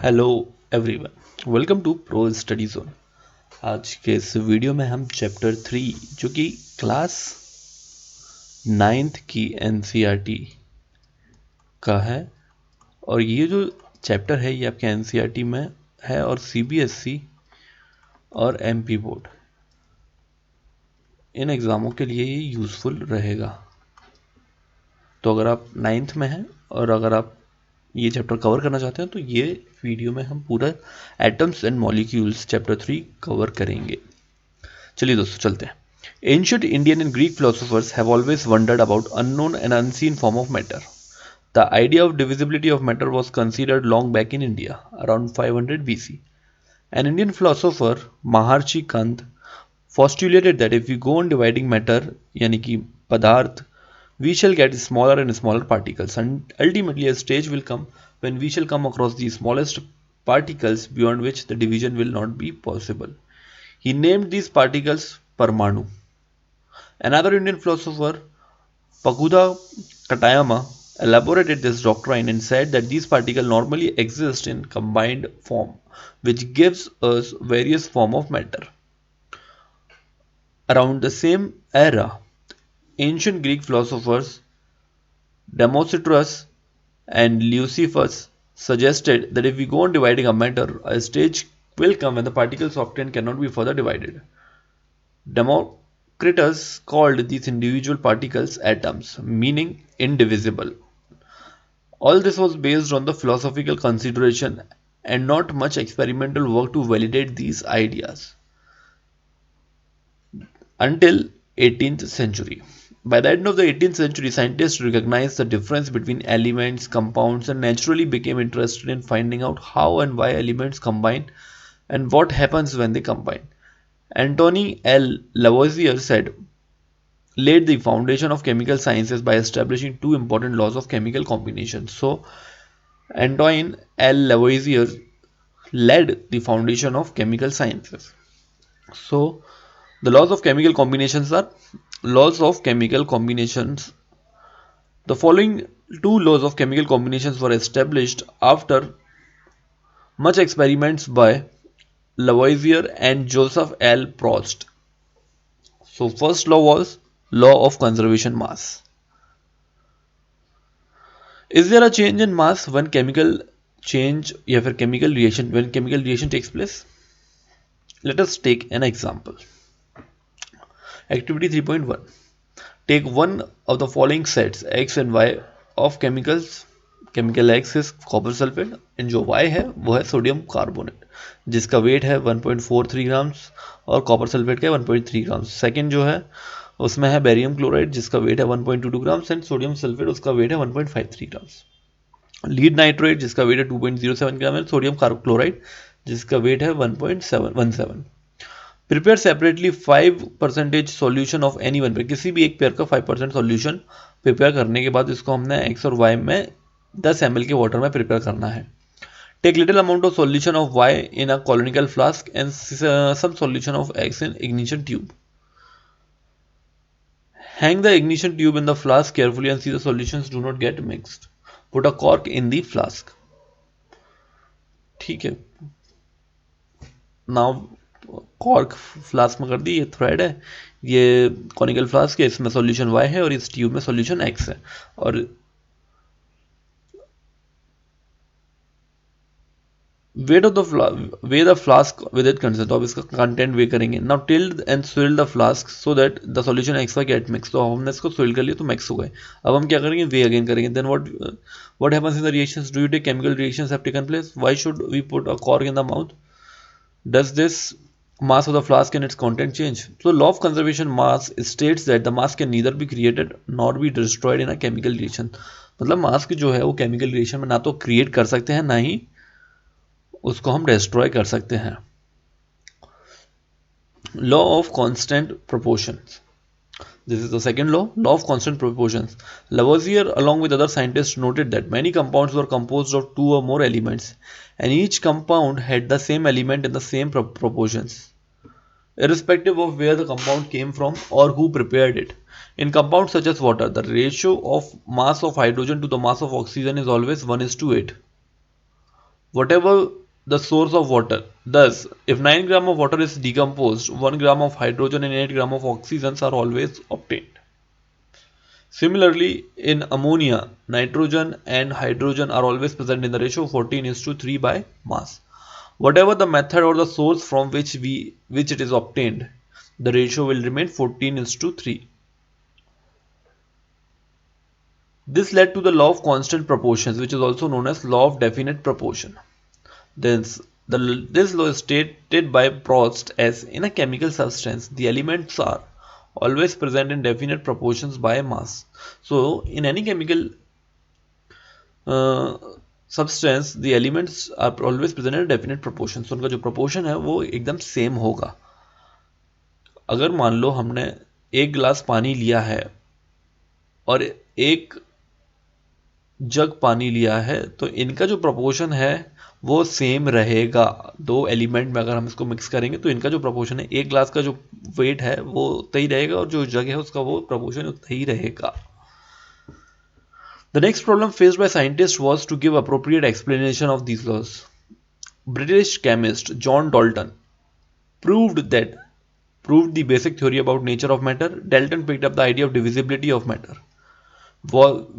Hello everyone, welcome to pro study zone. आज के इस वीडियो में हम चैप्टर 3 जो कि क्लास 9th की एनसीईआरटी का है। और ये जो चैप्टर है ये आपके एनसीईआरटी में है और सीबीएसई और एमपी बोर्ड इन एग्ज़ामों के लिए ये यूज़फुल रहेगा। तो अगर आप 9th में हैं और अगर आप ये चैप्टर कवर करना चाहते हैं तो ये वीडियो में हम पूरा atoms and molecules chapter 3 cover करेंगे। चलिए दोस्तों चलते हैं। Ancient Indian and Greek philosophers have always wondered about unknown and unseen form of matter. The idea of divisibility of matter was considered long back in India, around 500 BC. An Indian philosopher, Maharshi Kant, postulated that if we go on dividing matter, यानी कि पदार्थ, we shall get smaller and smaller particles, and ultimately a stage will come when we shall come across the smallest particles beyond which the division will not be possible. He named these particles Parmanu. Another Indian philosopher, Pagoda Katayama, elaborated this doctrine and said that these particles normally exist in combined form, which gives us various form of matter. Around the same era, ancient Greek philosophers Democritus and Leucippus suggested that if we go on dividing a matter, a stage will come when the particles obtained cannot be further divided. Democritus called these individual particles atoms, meaning indivisible. All this was based on the philosophical consideration and not much experimental work to validate these ideas until 18th century. By the end of the 18th century, scientists recognized the difference between elements, compounds, and naturally became interested in finding out how and why elements combine and what happens when they combine. Antony L. Lavoisier said, laid the foundation of chemical sciences by establishing two important laws of chemical combination. So, Antoine L. Lavoisier led the foundation of chemical sciences. So, the laws of chemical combinations are laws of chemical combinations. The following two laws of chemical combinations were established after much experiments by Lavoisier and Joseph L. Proust. So, first law was law of conservation mass. Is there a change in mass when chemical change या फिर chemical reaction when chemical reaction takes place? Let us take an example. Activity 3.1. Take one of the following sets X and Y of chemicals. Chemical X is copper sulfate and जो Y है वो है sodium carbonate जिसका wait है 1.43 grams और copper sulphate का 1.3 grams. Second जो है उसमें है बेरियम क्लोराइड जिसका वेट है 1.22 ग्राम्स एंड सोडियम सल्फेट उसका वेट है 1.53 ग्राम्स। लीड नाइट्रेट जिसका वेट है 2.07 ग्राम है, सोडियम क्लोराइड जिसका वेट है 1.17। Prepare separately 5% solution of any one पे, किसी भी एक पेयर का 5% सॉल्यूशन प्रिपेयर करने के बाद इसको हमने एक्स और वाई में 10 ml के वाटर में प्रिपेयर करना है। Take little amount of solution of Y in a conical flask and some solution of X in ignition tube. Hang the ignition tube in the flask carefully and see the solutions do not get mixed. Put a cork in the flask. ठीक है, now cork flask में कर दी, ये thread है, ये conical flask है, इसमें solution Y है और इस ट्यूब में सॉल्यूशन एक्स है और weight of the weigh the flask with it content. तो अब इसका कंटेंट वे करेंगे। Now tilt and swirl the flask so that the solution X Y get mix. तो हमने इसको स्विल कर लिया तो मिक्स हो गए। अब हम क्या करेंगे, वे अगेन करेंगे। Then what happens in the reactions, do you take chemical reactions have taken place, why should we put a cork in the mouth, does this mass of the flask and its content change? So law of conservation mass states that the mass can neither be created nor be destroyed in a chemical reaction. मतलब मास की जो है वो chemical reaction में ना तो create कर सकते हैं ना ही उसको हम डिस्ट्रॉय कर सकते हैं। Law of constant proportions, this is the second law, law of constant proportions. Lavoisier along with other scientists noted that many compounds were composed of two or more elements and each compound had the same element in the same proportions irrespective of where the compound came from or who prepared it. In compounds such as water, the ratio of mass of hydrogen to the mass of oxygen is always 1:8. whatever the source of water. Thus, if 9 gram of water is decomposed, 1 gram of hydrogen and 8 gram of oxygen are always obtained. Similarly, in ammonia, nitrogen and hydrogen are always present in the ratio 14:3 by mass. Whatever the method or the source from which it is obtained, the ratio will remain 14:3. This led to the law of constant proportions, which is also known as law of definite proportion. This law is stated by Proust as in a chemical substance, the elements are always present in definite proportions by mass. So, in any chemical substance, the elements are always present in definite proportions. So, उनका जो proportion है वो एकदम same होगा. अगर मान लो हमने एक गिलास पानी लिया है और एक जग पानी लिया है तो इनका जो प्रपोर्शन है वो सेम रहेगा. दो एलिमेंट में अगर हम इसको मिक्स करेंगे तो इनका जो प्रपोर्शन है, एक ग्लास का जो वेट है वो उतना ही रहेगा और जो जग है उसका वो प्रपोर्शन उतना ही रहेगा. The next problem faced by scientists was to give appropriate explanation of these laws. British chemist John Dalton proved the basic theory about nature of matter. Dalton picked up the idea of divisibility of matter,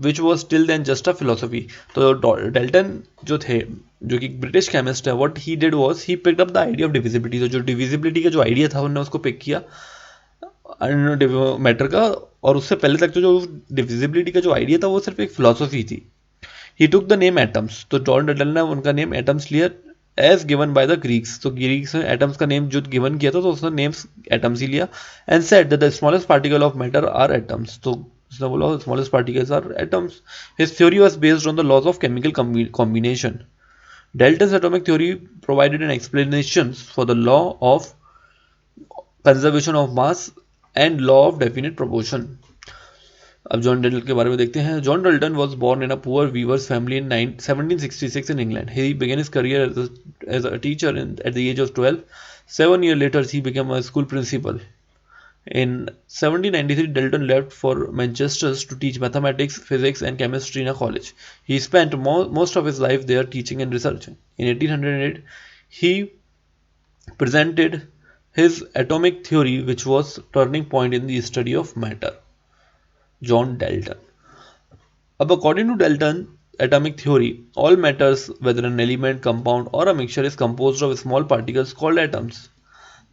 which was till then just a philosophy. तो Dalton जो थे, जो कि British chemist है, what he did was he picked up the idea of divisibility. तो जो divisibility का जो आइडिया था उन्होंने उसको पिक किया मैटर का, और उससे पहले तक तो जो डिविजिबिलिटी का जो आइडिया था वो सिर्फ एक फिलोसफी थी. He took the name atoms. तो जॉन डल्टन ने उनका नेम एटम्स लिया as given by the Greeks. तो ग्रीक्स ने एटम्स का नेम जो गिवन किया था तो उसने नेम्स एटम्स ही लिया and said that the smallest particle of matter are atoms. तो उसने बोला smallest particles are atoms. His theory was based on the laws of chemical combination. Dalton's atomic theory provided an explanation for the law of conservation of mass and law of definite proportion. अब John Dalton के बारे में देखते हैं. John Dalton was born in a poor weaver's family in 1766 in England. He began his career as a teacher at the age of 12. 7 years later, he became a school principal. In 1793, Dalton left for Manchester to teach mathematics, physics, and chemistry in a college. He spent most of his life there teaching and researching. In 1808, he presented his atomic theory, which was a turning point in the study of matter. John Dalton. According to Dalton's atomic theory, all matters, whether an element, compound, or a mixture, is composed of small particles called atoms.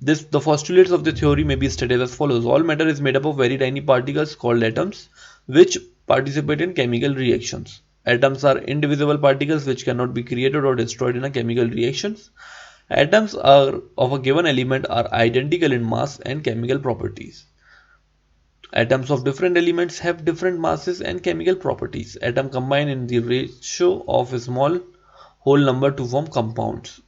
The postulates of the theory may be stated as follows. All matter is made up of very tiny particles called atoms, which participate in chemical reactions. Atoms are indivisible particles which cannot be created or destroyed in a chemical reactions. Atoms of a given element are identical in mass and chemical properties. Atoms of different elements have different masses and chemical properties. Atoms combine in the ratio of a small whole number to form compounds.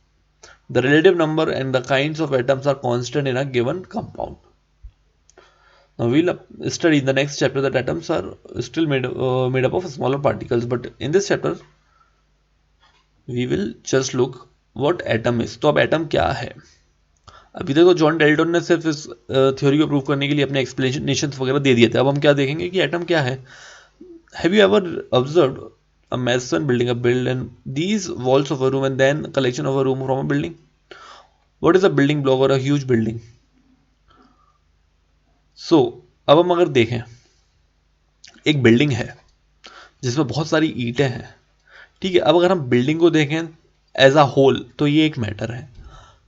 The relative number and the kinds of atoms are constant in a given compound. Now we'll study in the next chapter that atoms are still made up of smaller particles, but in this chapter we will just look what atom is. तो अब atom क्या है? अभी तक तो John Dalton ने सिर्फ इस थ्योरी को प्रूव करने के लिए अपने एक्सप्लेनेशंस वगैरह दे दिए थे. अब हम क्या देखेंगे कि एटम क्या है. Have you ever observed a mason building a building these walls of a room and then collection of a room from a building? What is a building block or a huge building? So अब हम अगर देखें, एक building है जिसमें बहुत सारी ईंटें हैं, ठीक है. अब अगर हम बिल्डिंग को देखें एज अ होल तो ये एक मैटर है,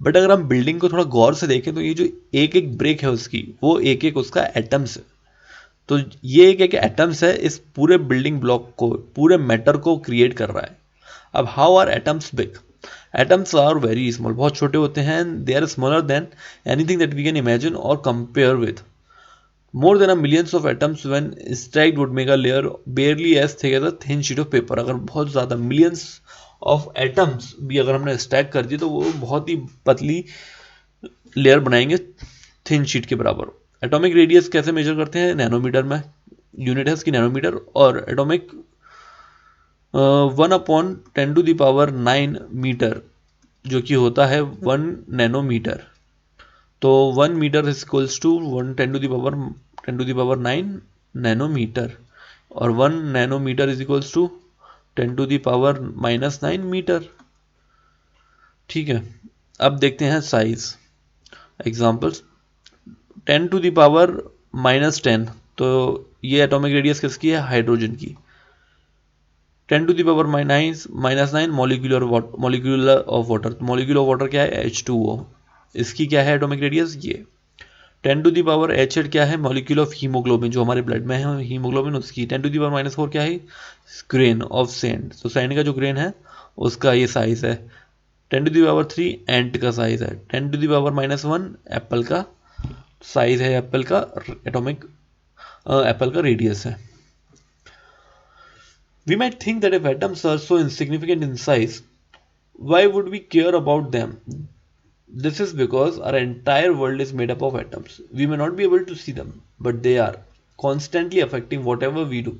बट अगर हम बिल्डिंग को थोड़ा गौर से देखें तो ये जो एक एक ब्रेक है उसकी, वो एक एक उसका एटम्स है. तो ये एक एक एटम्स है इस पूरे बिल्डिंग ब्लॉक को, पूरे मैटर को क्रिएट कर रहा है. अब how are atoms big? Atoms are very small, बहुत छोटे होते हैं. They are smaller than anything that we can imagine और compare with. More than a millions of atoms when stacked would make a layer barely as thick as a thin sheet of paper. अगर बहुत ज़्यादा millions of atoms भी अगर हमने stack कर दिए तो वो बहुत ही पतली लेयर बनाएंगे थिन शीट के बराबर. एटॉमिक रेडियस कैसे मेजर करते हैं? नैनोमीटर में. यूनिट है इसकी नैनोमीटर. और एटॉमिक 1/10⁹ मीटर जो कि होता है 1 नैनोमीटर. तो 1 metre is equals to 10⁻9 nanometre और 1 nanometre is equals to 10⁻⁻9 metre. ठीक है, अब देखते हैं size examples. 10 to the power -10, तो ये एटॉमिक रेडियस किसकी है? हाइड्रोजन की। 10 to the power -9 molecular of water, molecule of water क्या है? H2O, इसकी क्या है एटॉमिक रेडियस? ये। 10 टू दी पावर H8 क्या है? मॉलिक्यूल ऑफ हीमोग्लोबिन, जो हमारे ब्लड में है हीमोग्लोबिन, उसकी। 10 टू दी पावर -4 क्या है? ग्रेन ऑफ सैंड, तो सैंड का जो ग्रेन है उसका ये साइज है। 10 टू दी पावर 3 एंट का साइज है। 10 टू दी पावर -1 एप्पल का साइज है, एप्पल का एटॉमिक एप्पल का रेडियस है। We might think that if atoms are so insignificant in size, why would we care about them? This is because our entire world is made up of atoms. We may not be able to see them, but they are constantly affecting whatever we do.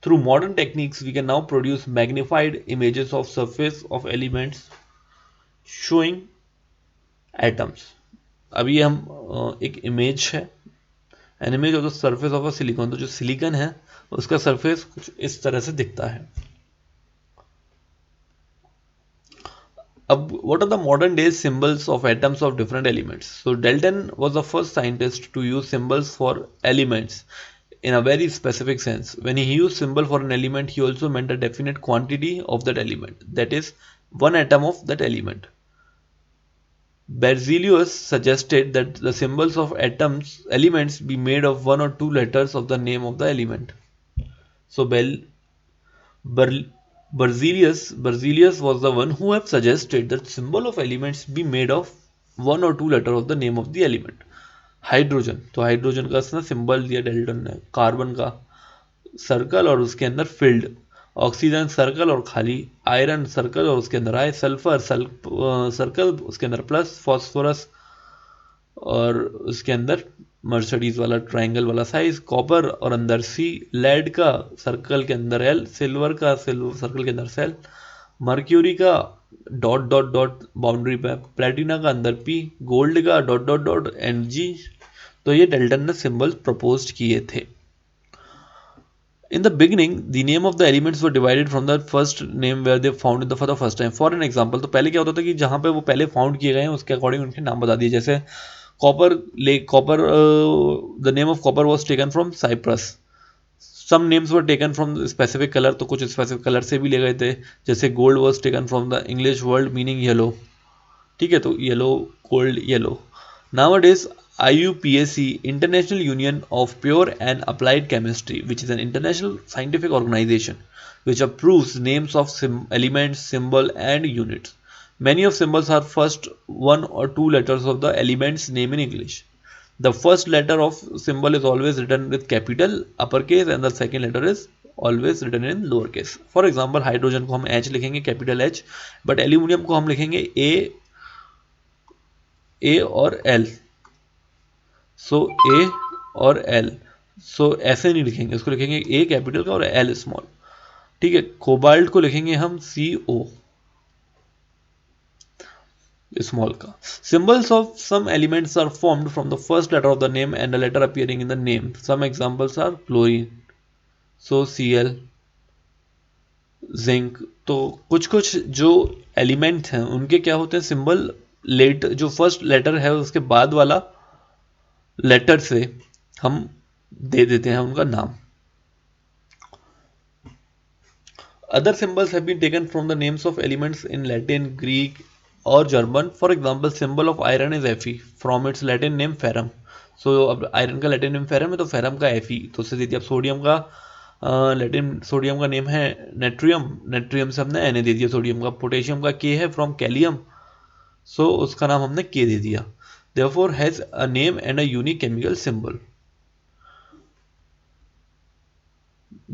Through modern techniques, we can now produce magnified images of surface of elements showing atoms. अभी हम एक image है, an image of the surface of a silicon, तो जो silicon है उसका surface कुछ इस तरह से दिखता है। What are the modern day symbols of atoms of different elements? So Dalton was the first scientist to use symbols for elements in a very specific sense. When he used symbol for an element, he also meant a definite quantity of that element, that is, one atom of that element. Berzelius suggested that the symbols of elements be made of one or two letters of the name of the element. So Berzelius was the one who have suggested that symbol of elements be made of one or two letter of the name of the element. Hydrogen, तो hydrogen का ना symbol दिया Dalton ने, carbon का circle और उसके अंदर field, oxygen circle और खाली, आयरन सर्कल और उसके अंदर आए, सल्फर सर्कल उसके अंदर प्लस, फॉस्फोरस और उसके अंदर मर्सिडीज वाला ट्रायंगल वाला साइज, कॉपर और अंदर सी, लेड का सर्कल के अंदर एल, सिल्वर का सर्कल के अंदर सेल, मर्क्यूरी का डॉट डॉट डॉट बाउंड्री पे, प्लेटिना का अंदर पी, गोल्ड का डॉट डॉट डॉट एंड जी। तो ये डेल्टन ने सिंबल प्रपोज किए थे। In the beginning, the name of the elements were divided from the first name where they found for the first time. For an example, तो पहले क्या होता था कि जहाँ पे वो पहले फाउंड किए गए हैं उसके अकॉर्डिंग उनके नाम बता दिए। जैसे copper lake, copper the name of copper was taken from Cyprus. Some names were taken from specific colour, तो कुछ स्पेसिफिक कलर से भी ले गए थे। जैसे gold was taken from the English word meaning yellow, ठीक है, तो yellow, gold, yellow. Nowadays, IUPAC, International Union of Pure and Applied Chemistry, which is an international scientific organization which approves names of elements, symbol and units. Many of symbols are first one or two letters of the element's name in English. The first letter of symbol is always written with capital uppercase and the second letter is always written in lowercase. For example, hydrogen को हम H लिखेंगे, capital H, but aluminium को हम लिखेंगे A और L, सो ए और L, सो ऐसे नहीं लिखेंगे, उसको लिखेंगे ए कैपिटल का और एल स्मॉल, ठीक है। कोबाल्ट को लिखेंगे हम CO स्मॉल का। Symbols of some elements are formed from the first letter of the name and the letter appearing in the name. Some examples are chlorine, so Cl, zinc. तो कुछ कुछ जो एलिमेंट हैं उनके क्या होते हैं सिंबल, लेट जो फर्स्ट लेटर है उसके बाद वाला लेटर से हम दे देते हैं उनका नाम। Other symbols have been taken from the names of elements in Latin, Greek or German. For example, symbol of iron is Fe from its Latin name ferrum. So अब आयरन का लैटिन नेम फेरम है तो ferrum का Fe, तो उससे दे दिया। अब sodium का लैटिन, सोडियम का नेम है नेट्रियम, नेट्रियम से हमने Na दे दिया सोडियम का। पोटेशियम का K है फ्रॉम कैलियम, सो उसका नाम हमने K दे दिया। Therefore has a name and a unique chemical symbol.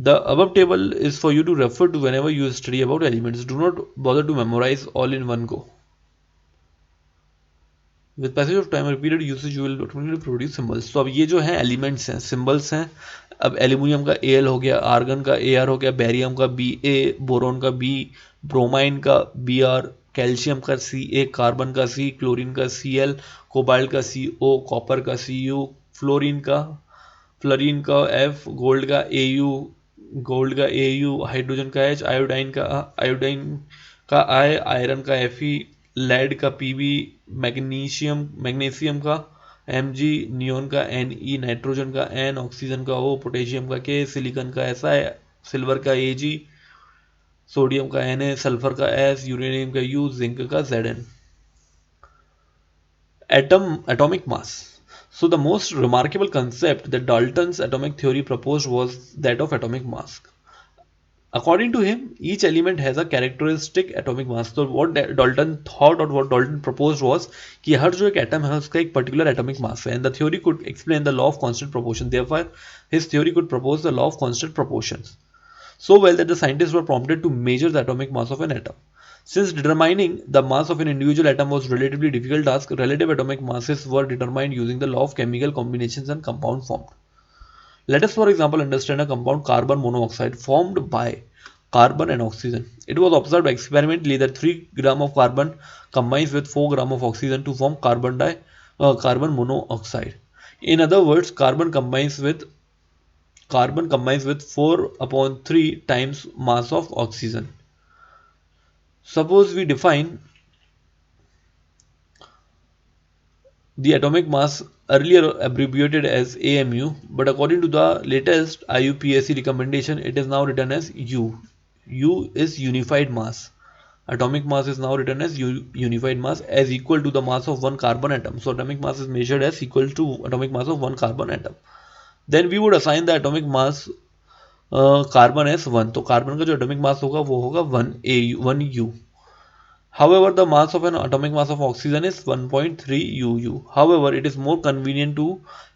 The above table is for you to refer to whenever you study about elements. Do not bother to memorize all in one go. With passage of time, repeated usage, you will automatically produce symbols. तो अब ये जो है elements हैं, symbols हैं। अब aluminium का Al हो गया, आर्गन का Ar हो गया, बैरियम का Ba, बोरोन का B, ब्रोमाइन का Br, कैल्शियम का Ca, कार्बन का C, क्लोरीन का Cl, कोबाल्ट का CO, कॉपर का Cu, फ्लोरीन का F, गोल्ड का Au, हाइड्रोजन का H, आयोडाइन का I, आयरन का Fe, लेड का Pb, मैग्नीशियम का Mg, नियोन का Ne, नाइट्रोजन का N, ऑक्सीजन का O, पोटेशियम का K, सिलिकॉन का Si, सिल्वर का Ag, सोडियम का Na, सल्फर का S, यूरेनियम का U, जिंक का Zn. Atomic mass. So the most remarkable concept that Dalton's atomic theory proposed was that of atomic mass. According to him, each element has a characteristic atomic mass. So what Dalton thought or what Dalton proposed was कि हर जो एक atom है उसका एक particular atomic mass है, and the theory could explain the law of constant proportion. Therefore, his theory could propose the law of constant proportions so well that the scientists were prompted to measure the atomic mass of an atom. Since determining the mass of an individual atom was a relatively difficult task, relative atomic masses were determined using the law of chemical combinations and compound formed. Let us, for example, understand a compound carbon monoxide formed by carbon and oxygen. It was observed experimentally that 3 grams of carbon combines with 4 grams of oxygen to form carbon monoxide. In other words, carbon combines with 4/3 times mass of oxygen. Suppose we define the atomic mass, earlier abbreviated as AMU, but according to the latest IUPAC recommendation, it is now written as U. U is unified mass. Atomic mass is now written as unified mass as equal to the mass of one carbon atom. So atomic mass is measured as equal to atomic mass of one carbon atom. Then we would assign the atomic mass carbon S 1, तो carbon का जो atomic mass होगा वो होगा 1 U. However, the mass of an atomic mass of oxygen is 1.3 UU. However, it is more convenient to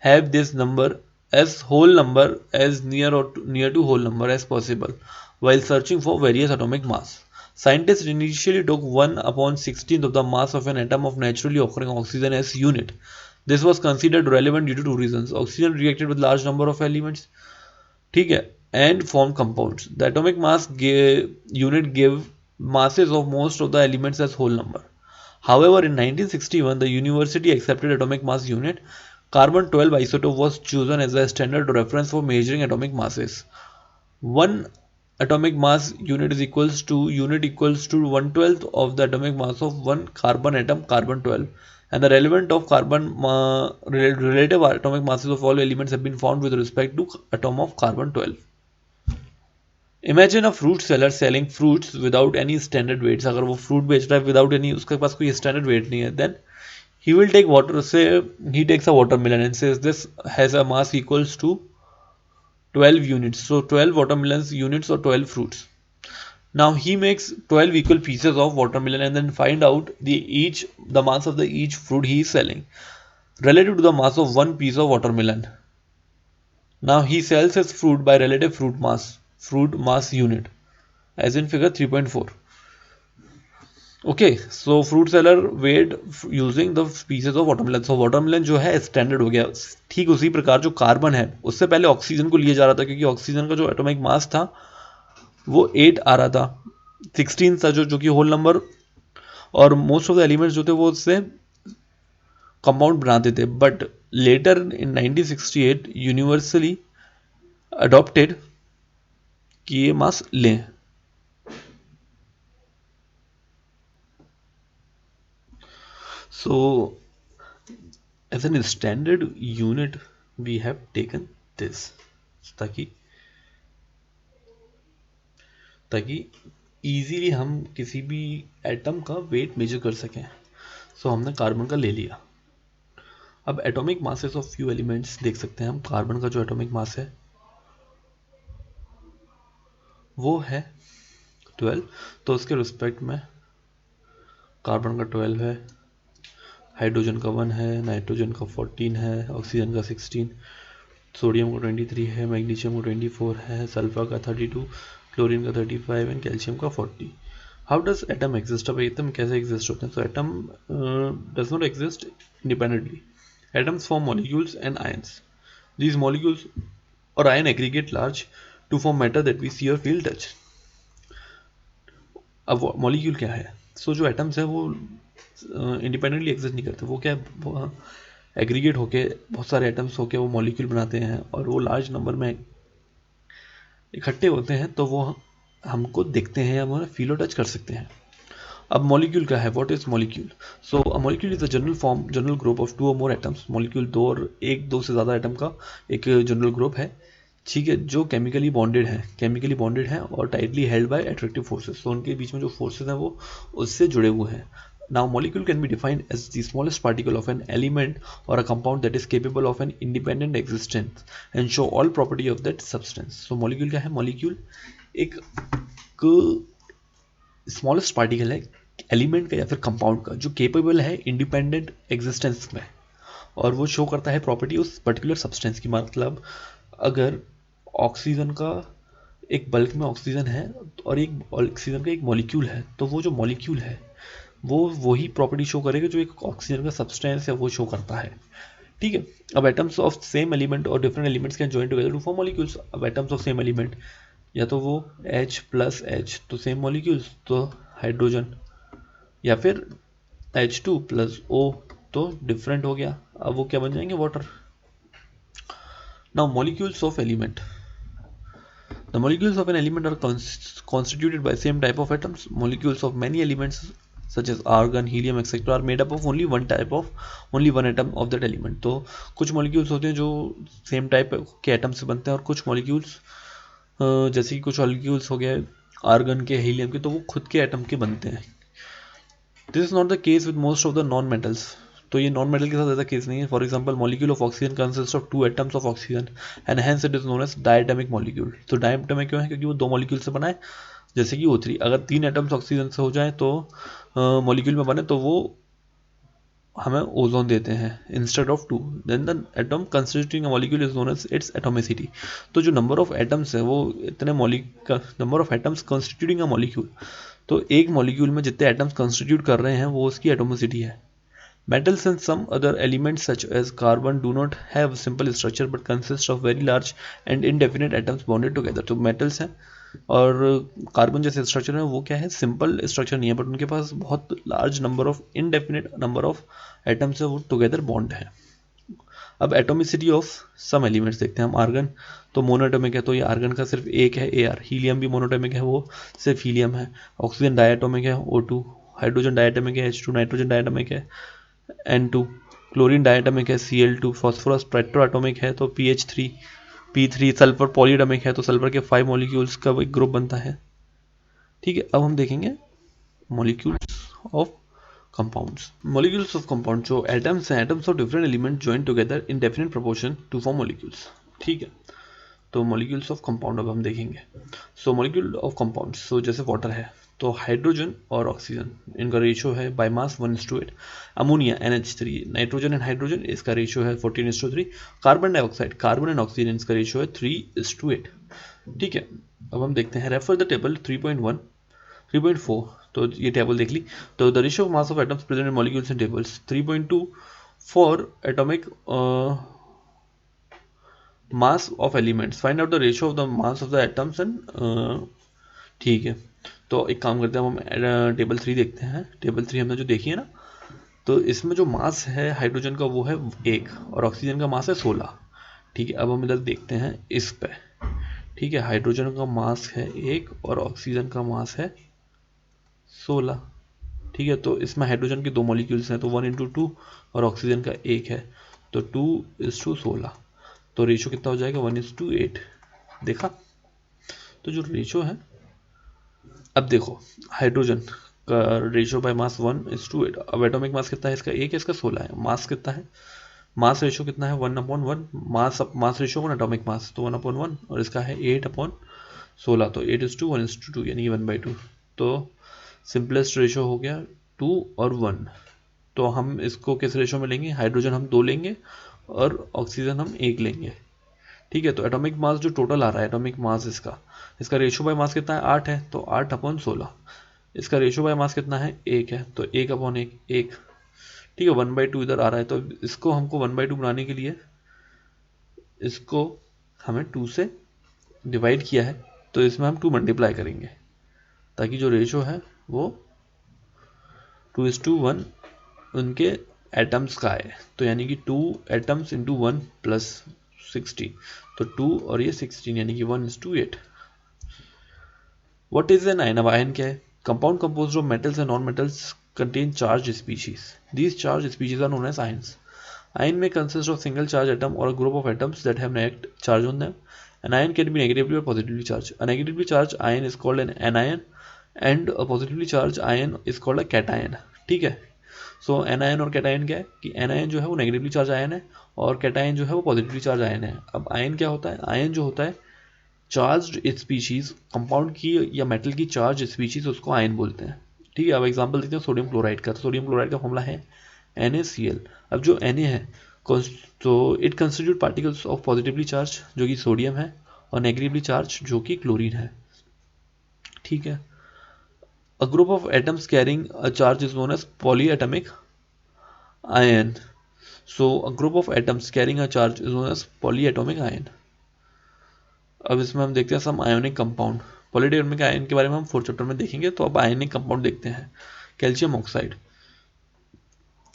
have this number as whole number as near to whole number as possible while searching for various atomic mass. Scientists initially took 1/16 of the mass of an atom of naturally occurring oxygen as unit. This was considered relevant due to 2 reasons. Oxygen reacted with large number of elements, ठीक है, and form compounds. The atomic mass unit gave masses of most of the elements as whole number. However, in 1961, the university accepted atomic mass unit. Carbon-12 isotope was chosen as a standard reference for measuring atomic masses. One atomic mass unit is equals to 1/12 of the atomic mass of one carbon atom, carbon-12, and the relative atomic masses of all elements have been found with respect to atom of carbon-12. Imagine a fruit seller selling fruits without any standard weights. अगर वो fruit बेच रहा है without any, उसके पास कोई standard weight नहीं है, then he will take water. Say he takes a watermelon and says this has a mass equals to 12 units. So 12 watermelons units or 12 fruits. Now he makes 12 equal pieces of watermelon and then find out the mass of each fruit he is selling relative to the mass of one piece of watermelon. Now he sells his fruit by relative fruit mass unit, as in figure 3.4. Okay, so fruit seller weighed using the pieces of watermelon. So watermelon जो है standard हो गया. ठीक उसी प्रकार जो carbon है उससे पहले ऑक्सीजन को लिया जा रहा था, क्योंकि ऑक्सीजन का जो एटॉमिक मास था वो 8 आ रहा था, 16 था जो कि होल नंबर, और मोस्ट ऑफ द एलिमेंट्स जो थे वो उससे कंपाउंड बनाते थे. But later in 1968 universally adopted कि ये मास लें. So as an standard unit we have taken this ताकि इजीली हम किसी भी एटम का वेट मेजर कर सकें. सो हमने कार्बन का ले लिया. अब atomic masses of few elements देख सकते हैं हम. कार्बन का जो एटॉमिक मास है वो है 12, तो उसके रिस्पेक्ट में कार्बन का 12 है, हाइड्रोजन का 1 है, नाइट्रोजन का 14 है, ऑक्सीजन का 16, सोडियम का 23 है, मैग्नीशियम का 24 है, सल्फर का 32, क्लोरीन का 35 एंड कैल्शियम का 40. How does atom exist? अब एटम कैसे एग्जिस्ट होते हैं? तो atom does not exist independently. Atoms form molecules and ions. These molecules और ion aggregate large to form matter that we see और फील टच. अब molecule क्या है? सो जो एटम्स है वो इंडिपेंडेंटली एग्जिस्ट नहीं करते. वो क्या एग्रीगेट होके बहुत सारे एटम्स होके वो मॉलिक्यूल बनाते हैं और वो लार्ज नंबर में इकट्ठे होते हैं, तो वो हमको देखते हैं या हम फील और टच कर सकते हैं. अब मॉलिक्यूल क्या है, what is molecule? So a molecule is a general group of 2 और मोर एटम्स। मॉलिक्यूल दो से ज़्यादा एटम का एक जनरल ग्रुप है, ठीक है, जो केमिकली बॉन्डेड हैं और tightly held by attractive forces. तो उनके बीच में जो फोर्सेस हैं वो उससे जुड़े हुए हैं। Now molecule can be defined as the smallest particle of an element or a compound that is capable of an independent existence and show all property of that substance. So molecule क्या है? molecule एक smallest particle है element का या फिर compound का जो capable है इंडिपेंडेंट एग्जिस्टेंस में, और वो शो करता है प्रॉपर्टी उस पर्टिकुलर सब्सटेंस की। मतलब अगर ऑक्सीजन का एक बल्क में ऑक्सीजन है और एक ऑक्सीजन का एक मॉलिक्यूल है, तो वो जो मॉलिक्यूल है वो वही प्रॉपर्टी शो करेगा जो एक ऑक्सीजन का सब्सटेंस है वो शो करता है, ठीक है। अब एटम्स ऑफ सेम एलिमेंट और different elements can join together to form molecules. अब एटम्स ऑफ सेम एलिमेंट या तो वो H प्लस H तो सेम मॉलिक्यूल्स तो हाइड्रोजन, या फिर H2 प्लस O तो डिफरेंट हो गया, अब वो क्या बन जाएंगे? Water. Now molecules of element. The molecules of an element are constituted by same type of atoms. Molecules of many elements such as argon, helium, etc. are made up of only one atom of that element. तो कुछ molecules होते हैं जो same type के atom से बनते हैं, और कुछ molecules जैसे कि कुछ molecules हो गए argon के, helium के, तो वो खुद के atom के बनते हैं। This is not the case with most of the non-metals. तो ये नॉन मेटल के साथ ऐसा केस नहीं है। For example molecule of oxygen consist of 2 atoms of oxygen and hence it is known as diatomic molecule. तो diatomic क्यों है? क्योंकि वो 2 मॉलिक्यूल से बना है, जैसे कि O3। अगर 3 एटम्स ऑक्सीजन से हो जाए तो मॉलिक्यूल में बने तो वो हमें ओजोन देते हैं instead of 2। Then the atom constituting a molecule is known as its atomicity. तो जो नंबर ऑफ एटम्स है वो इतने number of atoms constituting a molecule, तो एक मॉलिक्यूल में जितने एटम्स कंस्टिट्यूट कर रहे हैं वो उसकी एटोमिसिटी है। Metals and some other elements such as carbon do not have simple structure but consist of very large and indefinite atoms bonded together. तो metals हैं और कार्बन जैसे स्ट्रक्चर है वो क्या है? सिंपल स्ट्रक्चर नहीं है, बट उनके पास बहुत large number of indefinite number of atoms है वो टुगेदर बॉन्ड है। अब एटोमिसिटी ऑफ सम एलिमेंट्स देखते हैं हम। आर्गन तो मोनोएटॉमिक है, तो ये आर्गन का सिर्फ एक है Ar। हीलियम भी मोनोएटॉमिक है, वो सिर्फ हीलियम है। ऑक्सीजन डायटोमिक है O2। हाइड्रोजन डायटोमिक है H2। नाइट्रोजन डायटोमिक है N2। क्लोरीन डायटोमिक है Cl2। फॉस्फोरस पेट्रोएटोमिक है तो PH3 P3। सल्फर पॉलीएटोमिक है तो सल्फर के 5 मॉलिक्यूल्स का एक ग्रुप बनता है, ठीक है। अब हम देखेंगे molecules of compounds. Molecules of compound जो एटम्स हैं, atoms of different element join together in definite proportion to form molecules, ठीक है। तो मॉलिक्यूल्स ऑफ कंपाउंड अब हम देखेंगे। So molecule of compound, so जैसे वाटर है तो हाइड्रोजन और ऑक्सीजन इनका रेशियो है by mass 1:8। Ammonia NH3, nitrogen and hydrogen इसका रेशियो है 14:3। Carbon dioxide, carbon and oxygen इसका रेशियो है 3:8, ठीक है। अब हम देखते हैं रेफर द टेबल 3.1 3.4। तो ये टेबल देख ली। तो the ratio of mass of atoms present in molecules in tables 3.2 for atomic mass of elements, find out the ratio of the mass of the atoms and, ठीक है। तो एक काम करते हैं, हम टेबल 3 देखते हैं। टेबल 3 हमने जो देखी है ना, तो इसमें जो मास है हाइड्रोजन का वो है 1 और ऑक्सीजन का मास है 16, ठीक है। अब हम इधर देखते हैं इस पे, ठीक है। हाइड्रोजन का मास है 1 और ऑक्सीजन का मास है 16, ठीक है। तो इसमें हाइड्रोजन के 2 मॉलिक्यूल्स हैं तो 1:2 और ऑक्सीजन का 1 है तो 2:16। तो रेशियो कितना हो जाएगा? 1:8। देखा? तो जो रेशियो है, अब देखो हाइड्रोजन का रेशियो बाय मास 1:8। अब एटॉमिक मास कितना है इसका? 1 है, इसका 16 है। मास कितना है? मास रेशियो कितना है? 1/1। मास रेशियो 1 एटॉमिक मास तो 1/1 और इसका है 8/16 तो 8:1:2 यानी कि 1/2। तो सिंपलेस्ट रेशियो हो गया 2 और 1। तो हम इसको किस रेशियो में लेंगे? हाइड्रोजन हम 2 लेंगे और ऑक्सीजन हम 1 लेंगे, ठीक है। तो एटॉमिक मास जो टोटल आ रहा है, एटॉमिक मास इसका रेशियो बाय मास कितना है? 8 है तो 8/16। इसका रेशियो बाय मास कितना है? 1 है तो 1/1, 1, ठीक है। 1/2 इधर आ रहा है तो इसको हमको 1/2 बनाने के लिए इसको हमें 2 से डिवाइड किया है तो इसमें हम 2 मल्टीप्लाई करेंगे ताकि जो रेशियो है वो 2:1 उनके एटम्स का है। तो यानी कि 2 एटम्स इंटू 1 प्लस 16, तो 2 और ये 16 यानी कि 1:8। What is an ion? अब आयन क्या है? Compound composed of metals and non-metals contain charged species. These charged species are known as ions. Ion may consist of single charge atom or a group of atoms that have net charge on them. An ion can be negatively or positively charged. A negatively charged ion is called an anion and a positively charged ion is called a cation. ठीक है, सो anion और cation क्या है कि anion जो है वो negatively charge ion है और कैटायन जो है वो पॉजिटिवली चार्ज आयन है. अब आयन क्या होता है? आयन जो होता है चार्ज्ड स्पीशीज, कंपाउंड की या मेटल की चार्ज स्पीशीज, उसको आयन बोलते हैं. ठीक है, अब एग्जांपल देखते हैं सोडियम क्लोराइड का. तो सोडियम क्लोराइड का फॉर्मूला है NaCl. अब जो Na है तो it constitute particles of positively charge जो कि सोडियम है और नेगेटिवली चार्ज जो कि क्लोरीन है. ठीक है, a group of atoms carrying a charge is known as polyatomic ion. So a group of atoms carrying a charge is known as polyatomic ion. अब इसमें हम देखते हैं सम आयोनिक कंपाउंड. पॉलीएटॉमिक आयन के बारे में हम 4th चैप्टर में देखेंगे. तो अब आयोनिक कंपाउंड देखते हैं. Calcium oxide,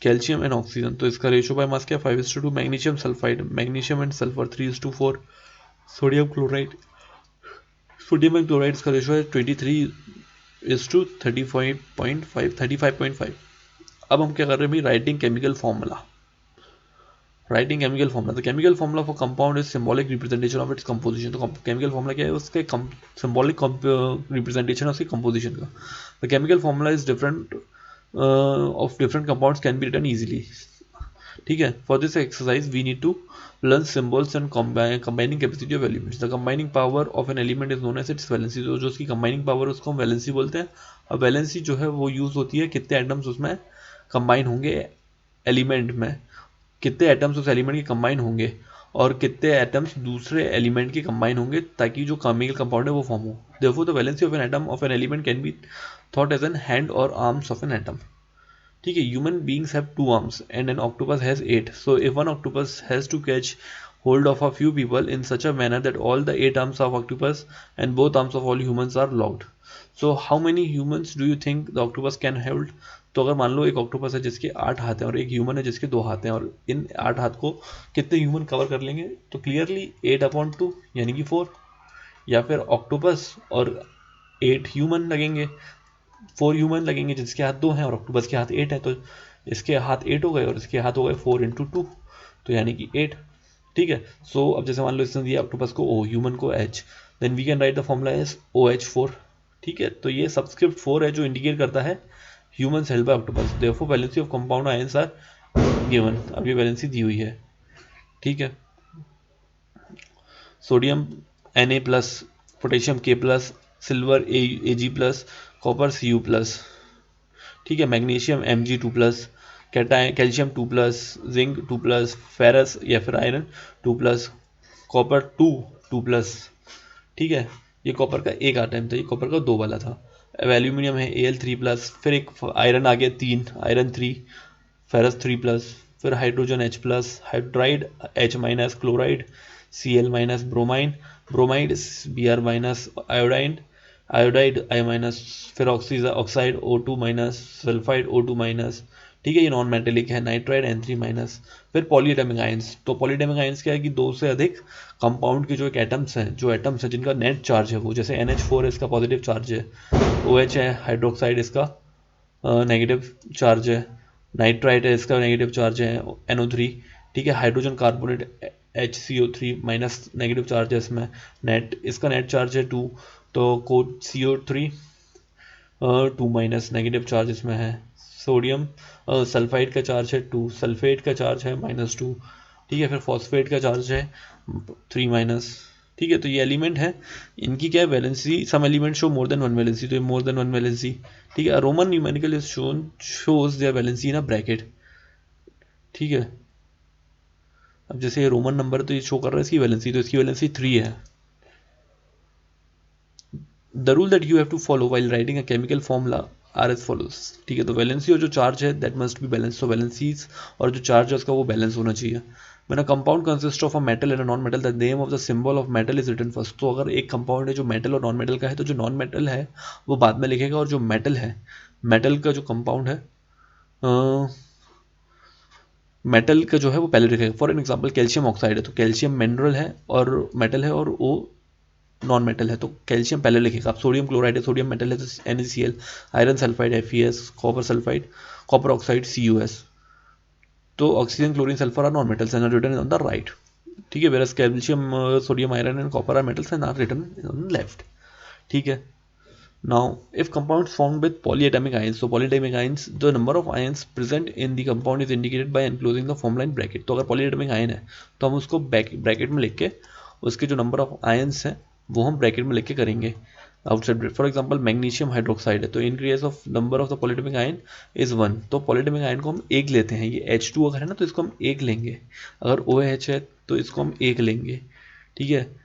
calcium and oxygen, तो इसका रेशियो बाय मास क्या है? 5:2. Magnesium sulphide, magnesium and sulphur 3:4. Sodium chloride, sodium and chloride का रेशियो है 23:35.5. अब हम क्या कर रहे हैं भाई? Writing chemical formula. Writing chemical formula. The chemical formula for compound is symbolic representation of its composition. तो केमिकल फॉर्मूला क्या है? उसके सिंबॉलिक रिप्रेजेंटेशन ऑफ उसकी कंपोजिशन का. The chemical formula is different of different compounds can be written easily. ठीक है, for this exercise we need to learn symbols and combining capacity of elements. The combining power of an element is known as its valency. तो जो उसकी combining power है उसको हम valency बोलते हैं. अब वैलेंसी जो है वो यूज होती है कितने एटम्स उसमें कंबाइन होंगे एलिमेंट में, कितने एटम्स उस एलिमेंट के कंबाइन होंगे और कितने एटम्स दूसरे एलिमेंट के कंबाइन होंगे ताकि जो केमिकल कंपाउंड है वो फॉर्म हो. Therefore the valency of an atom of an element can be thought as an hand or arms of an atom. ठीक है, human beings have 2 arms and an octopus has 8. So if one octopus has to catch hold of a few people in such a manner that all the 8 arms of octopus and both arms of all humans are locked. So how many humans do you think the octopus can hold? तो अगर मान लो एक octopus है जिसके 8 हाथ हैं और एक ह्यूमन है जिसके 2 हाथ हैं और इन 8 हाथ को कितने ह्यूमन कवर कर लेंगे? तो क्लियरली 8/2 यानी कि 4, या फिर ऑक्टोपस और 8 ह्यूमन लगेंगे, 4 ह्यूमन लगेंगे जिसके हाथ 2 हैं और ऑक्टोपस के हाथ 8 हैं. तो इसके हाथ 8 हो गए और इसके हाथ हो गए 4/2, तो यानी कि 8. ठीक है, सो अब जैसे मान लो इसने दिया ऑक्टोपस को O, ह्यूमन को H, then we can write the formula as OH4. ठीक है, तो ये सबस्क्रिप्ट 4 है जो इंडिकेट करता है humans held by octopus. Therefore valency of compound ions are given. अब ये वैलेंसी दी हुई है. ठीक है, sodium Na+, potassium K+, silver Ag+, copper Cu+. ठीक है, magnesium Mg2+, calcium 2+, zinc 2+, ferrous या फिर आयरन 2+, कॉपर 2+. ठीक है, ये कॉपर का एक आइटम था, ये कॉपर का 2 वाला था. अब एल्यूमिनियम है Al3+, फिर एक आयरन आ गया 3, आयरन 3, फेरस 3+, फिर hydrogen H+, hydride H-, chloride Cl-, bromine, bromide Br-, iodine, iodide I-, फिर ऑक्साइड O2-, सल्फाइड O2-. ठीक है, ये नॉन मेटेलिक है. Nitride N3-. फिर पॉलीएटॉमिक आयंस. तो पॉलीएटॉमिक आयंस क्या है कि 2 से अधिक कंपाउंड के जो एक एटम्स हैं, जो एटम्स हैं जिनका नेट चार्ज है वो, जैसे NH4 है इसका पॉजिटिव चार्ज है, OH है हाइड्रोक्साइड इसका नेगेटिव चार्ज है, नाइट्राइड है इसका नेगेटिव चार्ज है NO3. ठीक है, hydrogen carbonate HCO3- negative charge है इसमें, नेट इसका नेट चार्ज है 2, तो कोड CO3 2- नेगेटिव चार्ज इसमें है. सोडियम सल्फाइड का चार्ज है 2, सल्फेट का चार्ज है -2. ठीक है, फिर फॉस्फेट का चार्ज है 3-. ठीक है, तो ये एलिमेंट है, इनकी क्या है valency. Some element show more than 1 valency, तो ये मोर देन 1 वैलेंसी. ठीक है, Roman numerical is shows their valency in a bracket. ठीक है, अब जैसे ये रोमन नंबर तो ये शो कर रहा है इसकी वैलेंसी, तो इसकी वैलेंसी 3 है. The rule that you have to follow while writing a chemical formula are as follows. ठीक है, तो वैलेंसी और जो चार्ज है दैट मस्ट बी बैलेंस. तो वैलेंसीज और जो चार्ज है उसका वो बैलेंस होना चाहिए. When a compound consists of a metal and a non-metal, the name of the symbol of metal is written first. तो अगर एक कंपाउंड है जो मेटल और नॉन मेटल का है तो जो नॉन मेटल है वो बाद में लिखेगा और जो मेटल है, मेटल का जो कंपाउंड है मेटल का जो है वो पहले लिखेगा. For an example calcium oxide है तो कैल्शियम मिनरल है और मेटल है और वो नॉन मेटल है तो कैल्शियम पहले लिखेगा। अब सोडियम क्लोराइड है, सोडियम मेटल है तो NaCl, iron sulphide FeS, copper sulphide, copper oxide CuS। तो oxygen, chlorine, sulphur are non metals and written on the right. ठीक है, whereas calcium, sodium, iron and copper are metals and are written on left. ठीक है। Now, if compounds formed with polyatomic ions, so polyatomic ions, the number of ions present in the compound is indicated by enclosing the formula in bracket. तो अगर polyatomic ion है तो हम उसको bracket में लिख के उसके जो नंबर ऑफ आयंस हैं वो हम ब्रैकेट में लिख के करेंगे outside. For example magnesium hydroxide है तो इन case of number of the polyatomic ion is 1, तो पॉलीएटॉमिक आयन को हम एक लेते हैं। ये H2 अगर है ना तो इसको हम एक लेंगे, अगर OH है तो इसको हम एक लेंगे। ठीक है,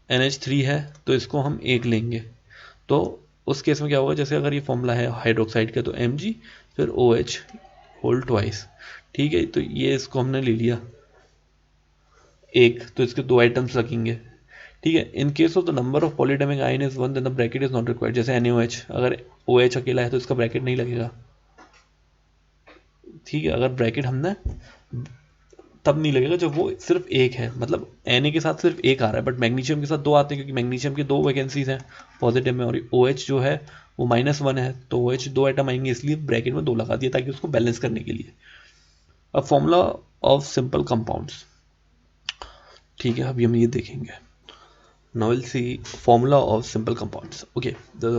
NH3 है तो इसको हम एक लेंगे। तो उस केस में क्या होगा, जैसे अगर ये फॉर्मूला है हाइड्रोक्साइड का तो Mg फिर OH होल ट्वाइस। ठीक है, तो ये इसको हमने ले लिया एक, तो इसके दो आइटम्स रखेंगे। ठीक है, in case of the number of polyatomic ion is 1 then the bracket is not required. जैसे NaOH, अगर OH अकेला है तो इसका ब्रैकेट नहीं लगेगा। ठीक है, अगर ब्रैकेट हमने तब नहीं लगेगा जब वो सिर्फ एक है, मतलब Na के साथ सिर्फ एक आ रहा है, बट मैग्नीशियम के साथ दो आते हैं क्योंकि मैग्नीशियम की दो वैकेंसीज हैं पॉजिटिव में, और OH जो है वो -1 है तो OH दो आइटम आएंगे, इसलिए ब्रैकेट में दो लगा दिया ताकि उसको बैलेंस करने के लिए। अब फॉर्मूला ऑफ सिंपल कंपाउंड्स। ठीक है, अभी हम ये देखेंगे। Now we'll see formula of simple compounds. Okay, the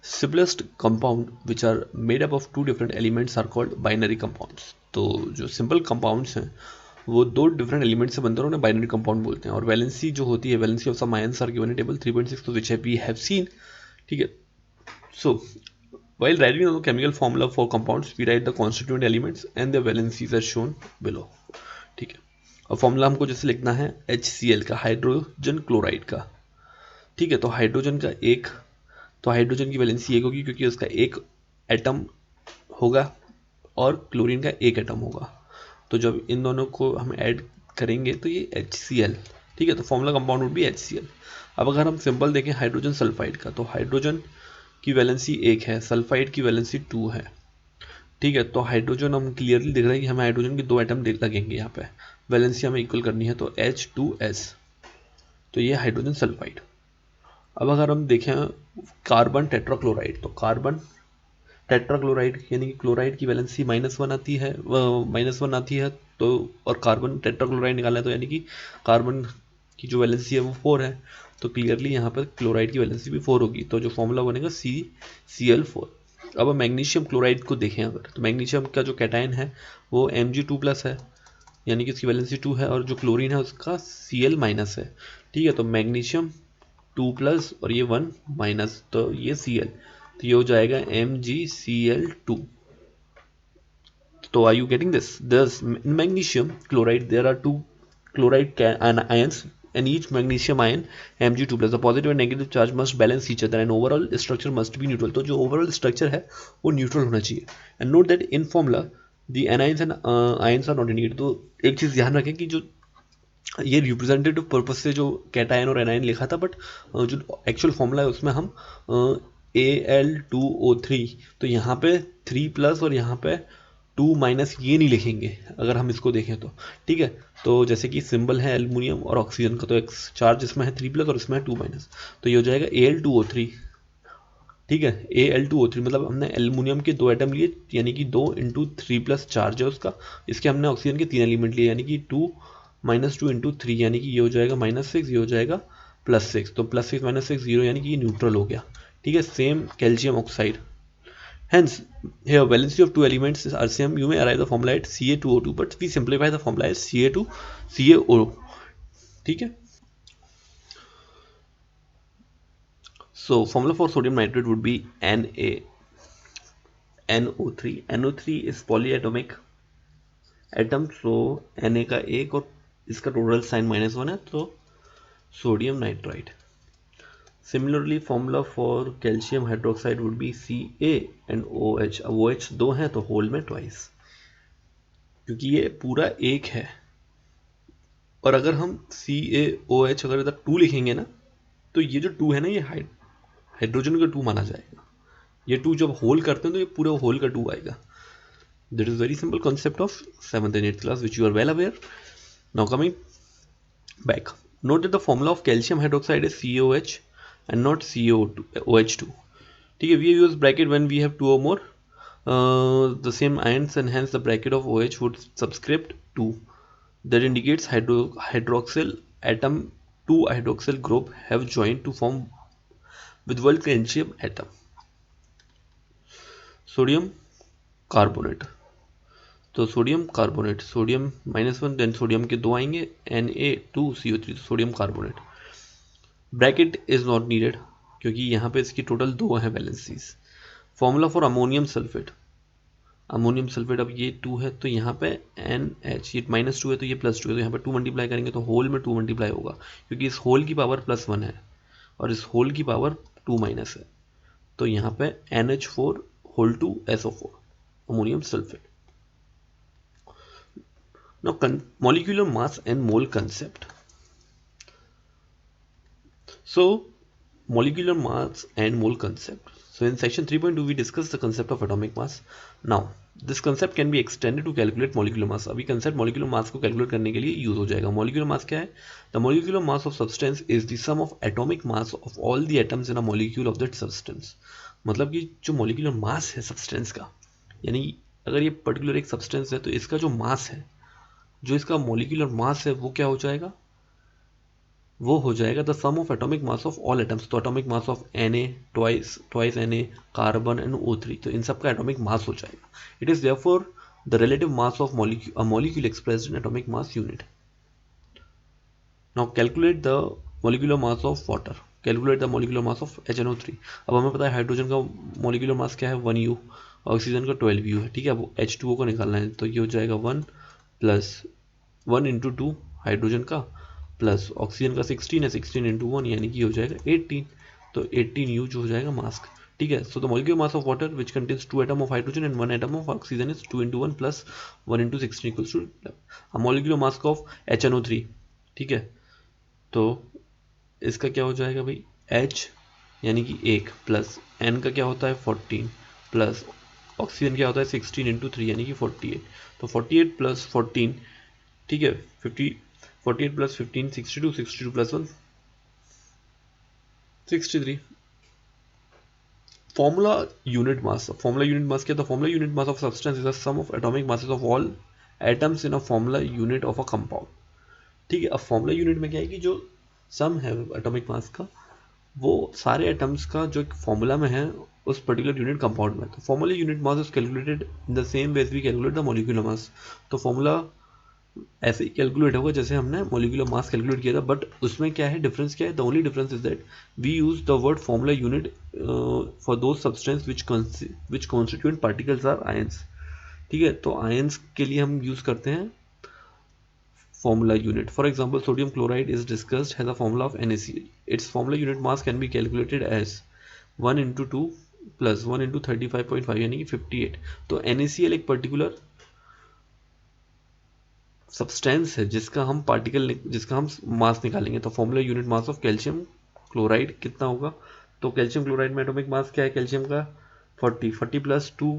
simplest compound which are made up of two different elements are called binary compounds. तो जो simple compounds हैं वो दो different elements से बनते हैं, उन्हें binary compound बोलते हैं। और वैलेंसी जो होती है, valency of some ions are given in table 3.6, तो which we have seen. ठीक है, so while writing the chemical formula for compounds we write the constituent elements and their valencies are shown below. ठीक है, और formula हमको जैसे लिखना है HCl का, हाइड्रोजन क्लोराइड का। ठीक है, तो हाइड्रोजन का एक, तो हाइड्रोजन की वैलेंसी एक होगी क्योंकि उसका एक एटम होगा और क्लोरीन का एक एटम होगा। तो जब इन दोनों को हम ऐड करेंगे तो ये HCl। ठीक है, तो formula compound would be HCl। अब अगर हम सिंपल देखें हाइड्रोजन सल्फाइड का, तो हाइड्रोजन की वैलेंसी एक है, सल्फाइड की वैलेंसी 2 है। ठीक है, तो हाइड्रोजन हम क्लियरली दिख रहा है कि हमें हाइड्रोजन के दो एटम लगेंगे यहाँ पे, वैलेंसी हमें इक्वल करनी है तो H2S, तो ये हाइड्रोजन सल्फाइड। अब अगर हम देखें कार्बन टेट्राक्लोराइड, तो कार्बन टेट्राक्लोराइड यानी कि क्लोराइड की वैलेंसी -1 आती है, -1 आती है तो, और कार्बन टेट्राक्लोराइड निकालना है तो यानी कि कार्बन की जो वैलेंसी है वो 4 है, तो क्लियरली यहाँ पर क्लोराइड की वैलेंसी भी 4 होगी, तो जो फॉर्मूला बनेगा CCl4। अब हम मैग्नीशियम क्लोराइड को देखें अगर, तो मैग्नीशियम का जो कैटायन है वो Mg2+ है, यानी कि इसकी वैलेंसी 2 है, और जो क्लोरीन है उसका Cl- है। ठीक है, तो मैग्नीशियम 2+ और ये 1-, तो ये Cl, तो ये हो जाएगा MgCl2। तो are you getting this? Thus in magnesium chloride there are two chloride ions and each magnesium ion Mg2+, the positive and negative charge must balance each other and overall structure must be neutral। तो जो overall structure है वो neutral होना चाहिए। and note that in formula the anions and ions are not indicated। तो एक चीज़ ध्यान रखें कि जो ये रिप्रेजेंटेटिव पर्पज से जो कैटायन और एनायन लिखा था, बट जो एक्चुअल फॉर्मूला है उसमें हम Al2O3, तो यहाँ पे 3+ और यहाँ पे 2- ये नहीं लिखेंगे अगर हम इसको देखें तो। ठीक है, तो जैसे कि सिंबल है एल्युमिनियम और ऑक्सीजन का, तो एक चार्ज इसमें है 3+ और इसमें है 2-, तो ये हो जाएगा Al2O3। ठीक है, Al2O3 मतलब हमने एल्युमिनियम के दो एटम लिए यानी कि 2 × 3+ चार्ज है उसका, इसके हमने ऑक्सीजन के 3 एलिमेंट लिए यानी कि 2 - 2 × 3 यानी कि ये हो जाएगा -6, ये हो जाएगा +6, तो +6 - 6 0 यानी कि ये न्यूट्रल हो गया। ठीक है, same calcium oxide. Hence, here valency of two elements are same. You may arrive the formula at Ca2O2, but we simplify the formula as Ca2CaO। ठीक है, so formula for sodium nitrate would be NaNO3। NO3 is polyatomic atom, so Na का एक और इसका total sign -1 है, तो sodium nitrite. Similarly, formula for calcium hydroxide would be Ca and OH। अब OH दो हैं तो होल में ट्वाइस, क्योंकि ये पूरा एक है। और अगर हम CaOH अगर इधर 2 लिखेंगे ना, तो ये जो 2 है ना ये हाइड्रोजन का 2 माना जाएगा। ये 2 जब होल करते हैं तो ये पूरा होल का 2 आएगा। That is very simple concept of 7th and 8th class which you are well aware. Now coming back. Note that the formula of calcium hydroxide is CaOH and not CaO2 OH2. ठीक है, we use bracket when we have two or more the same ions, and hence the bracket of OH would subscript 2 that indicates hydroxyl atom. Two hydroxyl group have joined to form with one calcium atom. Sodium carbonate. तो sodium carbonate, sodium -1, then sodium के दो आएंगे Na2CO3, sodium carbonate. Bracket is not needed क्योंकि यहाँ पे इसकी total दो है valencies. Formula for ammonium sulphate. Ammonium sulphate, अब ये 2 है तो यहाँ पे NH, ये -2 है तो ये +2 है, तो यहाँ पे 2 मल्टीप्लाई करेंगे तो होल में 2 मल्टीप्लाई होगा क्योंकि इस होल की पावर +1 है और इस होल की पावर 2 माइनस है, तो यहाँ पे NH4 whole 2 SO4 ammonium sulphate. Now molecular mass and mole concept. So molecular mass and mole concept. So in section 3.2 we discussed the concept of atomic mass. Now this concept can be extended to calculate molecular mass. अभी concept molecular mass को calculate करने के लिए use हो जाएगा. molecular mass क्या है? The molecular mass of substance is the sum of atomic mass of all the atoms in a molecule of that substance. मतलब कि जो molecular mass है substance का, यानी अगर ये particular एक substance है तो इसका जो mass है, जो इसका मोलिकुलर मास है, वो क्या हो जाएगा? वो हो जाएगा the sum of atomic mass of all atoms. तो atomic mass of Na twice Na, carbon and O3, तो इन सब का एटॉमिक मास हो जाएगा. It is therefore the relative mass of molecule expressed in atomic mass unit. Now calculate the molecular mass of water. Calculate the molecular mass of HNO3. अब हमें पता है हाइड्रोजन का मॉलिक्यूलर मास क्या है, 1U, oxygen का 12U है. ठीक है, अब H2O को निकालना है तो ये हो जाएगा 1 + 1 × 2 हाइड्रोजन का प्लस ऑक्सीजन का 16 है, 16 × 1 यानी कि हो जाएगा 18. तो 18U जो हो जाएगा मास. ठीक है, so the molecular mass of water which contains 2 atom of hydrogen and 1 atom of oxygen is 2 × 1 + 1 × 16 = 11. Molecular mass of HNO3. ठीक है, तो इसका क्या हो जाएगा भाई, H यानी कि 1 प्लस N का क्या होता है 14 प्लस ऑक्सीजन क्या होता है 16 × 3 यानी कि 48. तो 48 + 14, ठीक है, 48 + 15 62, 62 + 1 63. Formula unit mass. Formula unit mass क्या था? Formula unit mass of substance is the sum of atomic masses of all atoms in a formula unit of a compound. ठीक है, अब फॉर्मूला यूनिट में क्या है कि जो सम है एटॉमिक मास का, वो सारे एटम्स का जो एक फॉर्मूला में है उस पर्टिकुलर यूनिट कंपाउंड में. तो formula unit mass is calculated in the same way as we calculate the molecular mass. तो फॉर्मूला ऐसे ही कैलकुलेट होगा जैसे हमने मॉलिक्यूलर मास कैलकुलेट किया था, बट उसमें क्या है, डिफरेंस क्या है? The only difference is that we use the word formula unit for those substance which constituent particles are ions. ठीक है, तो आयंस के लिए हम यूज करते हैं formula unit. For example, sodium chloride is discussed has a formula of NaCl. Its formula unit mass can be calculated as 1 × 2 + 1 × 35.5 यानी कि 58. तो NaCl एक पर्टिकुलर सब्सटेंस है जिसका हम मास निकालेंगे. तो formula unit mass of calcium chloride कितना होगा? तो कैल्शियम क्लोराइड में एटॉमिक मास क्या है कैल्शियम का? 40 + 2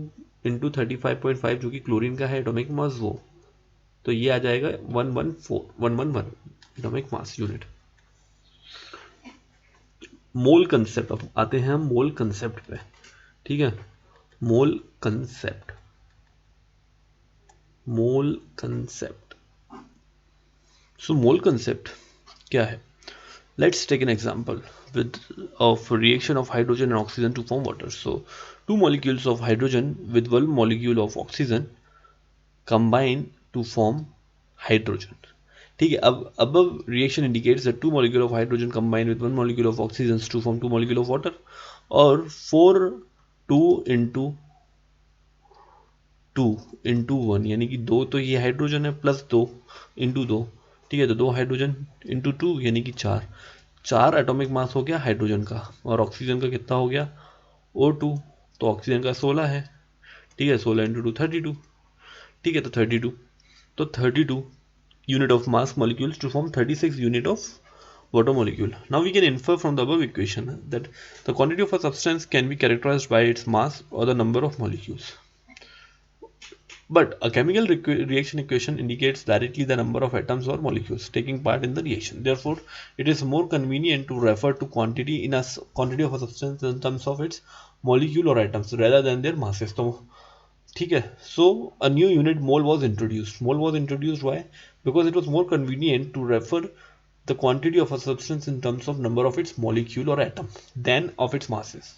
× 35.5 जो कि क्लोरीन का है एटॉमिक मास वो. तो ये आ जाएगा 111 एटॉमिक मास यूनिट. मोल कंसेप्ट. अब आते हैं हम मोल कंसेप्ट पे. ठीक है, मोल कंसेप्ट. सो मोल कंसेप्ट क्या है? Let's take an example with of reaction of hydrogen and oxygen to form water. So two molecules of hydrogen with one molecule of oxygen combine to form hydrogen. ठीक है, अब above reaction indicates that two molecule of hydrogen combine with one molecule of oxygen to form two molecule of water, और 2 into 1 यानी कि 2 तो ये hydrogen है plus 2 into 2. ठीक है, तो 2 हाइड्रोजन into 2 यानी कि 4 एटॉमिक मास हो गया हाइड्रोजन का, और ऑक्सीजन का कितना हो गया O2. तो ऑक्सीजन का 16 है. ठीक है, 16 × 2 32. ठीक है, तो 32 unit of mass molecules to form 36 unit of water molecule. Now we can infer from the above equation that the quantity of a substance can be characterized by its mass or the number of molecules. But a chemical reaction equation indicates directly the number of atoms or molecules taking part in the reaction. Therefore, it is more convenient to refer to quantity in a quantity of a substance in terms of its molecule or atoms rather than their masses. तो ठीक है. So a new unit mole was introduced. Mole was introduced why? Because it was more convenient to refer the quantity of a substance in terms of number of its molecule or atom than of its masses.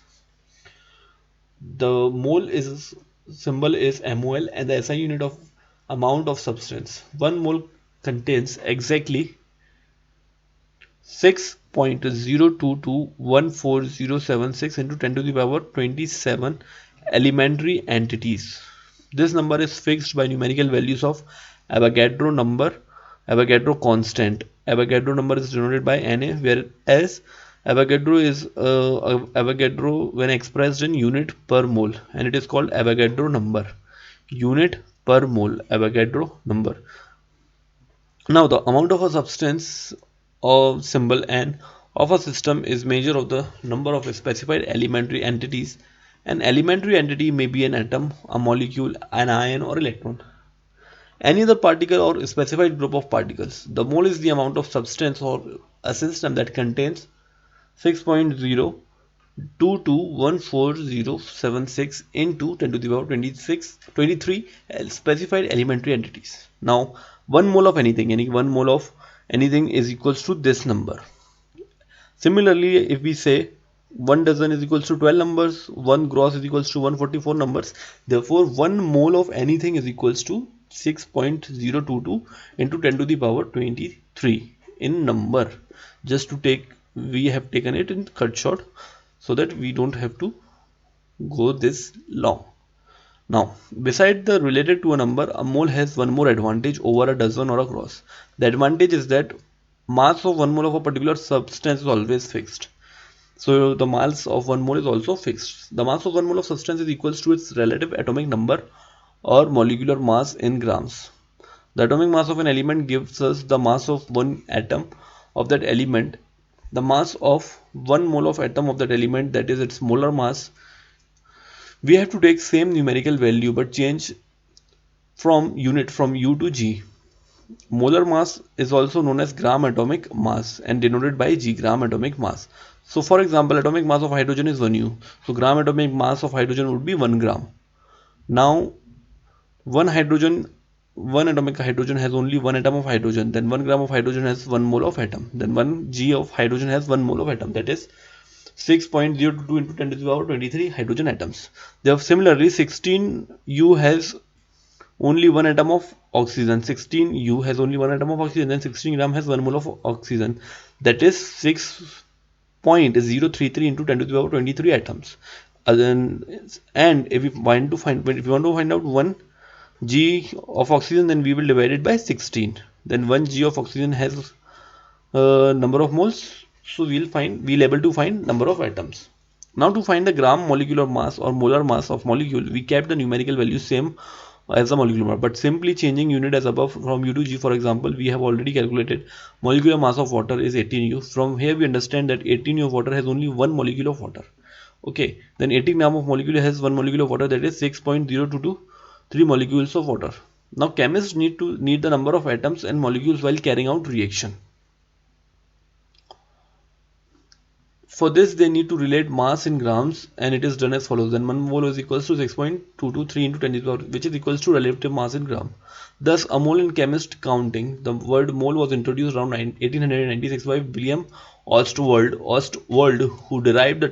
The mole is symbol is MOL and the SI unit of amount of substance. 1 mole contains exactly 6.022140076 into 10 to the power 27 elementary entities. This number is fixed by numerical values of Avogadro number, Avogadro constant. Avogadro number is denoted by Na, whereas Avogadro is Avogadro when expressed in unit per mole, and it is called Avogadro number. Unit per mole, Avogadro number. Now the amount of a substance of symbol N of a system is measure of the number of specified elementary entities. An elementary entity may be an atom, a molecule, an ion or electron. Any other particle or specified group of particles. The mole is the amount of substance or a system that contains 6.022140076 into 10 to the power 23 specified elementary entities. Now 1 mole of anything, any 1 mole of anything is equals to this number. Similarly, if we say 1 dozen is equals to 12 numbers, 1 gross is equals to 144 numbers, therefore 1 mole of anything is equals to 6.022 into 10 to the power 23 in number. Just to take, we have taken it in cut short so that we don't have to go this long. Now, beside the related to a number, a mole has one more advantage over a dozen or a gross. The advantage is that mass of 1 mole of a particular substance is always fixed. So the mass of 1 mole is also fixed. The mass of 1 mole of substance is equals to its relative atomic number or molecular mass in grams. The atomic mass of an element gives us the mass of one atom of that element. The mass of 1 mole of atom of that element, that is its molar mass. We have to take same numerical value but change from unit from U to G. Molar mass is also known as gram atomic mass and denoted by G, gram atomic mass. So for example, atomic mass of hydrogen is 1 U. So gram atomic mass of hydrogen would be 1 gram. Now one atomic hydrogen has only 1 atom of hydrogen, then 1 gram of hydrogen has 1 mole of atom, then 1 G of hydrogen has 1 mole of atom, that is 6.022 into 10 to the power 23 hydrogen atoms. Therefore, similarly 16U has only 1 atom of oxygen, 16U has only 1 atom of oxygen, then 16 gram has 1 mole of oxygen, that is 6.033 into 10 to the power 23 atoms. And if we want to find out 1 G of oxygen, then we will divide it by 16. Then 1 G of oxygen has number of moles, so we'll able to find number of atoms. Now to find the gram molecular mass or molar mass of molecule, we kept the numerical value same as the molecular mass, but simply changing unit as above from U to G. For example, we have already calculated molecular mass of water is 18U. From here we understand that 18U of water has only 1 molecule of water. Okay, then 18 gram of molecule has 1 molecule of water, that is 6.022 3 molecules of water. Now chemists need the number of atoms and molecules while carrying out reaction. For this they need to relate mass in grams, and it is done as follows. Then 1 mole is equals to 6.223 into 10 to the power, which is equals to relative mass in gram. Thus a mole in chemist counting, the word mole was introduced around 1896 by William Ostwald, who derived the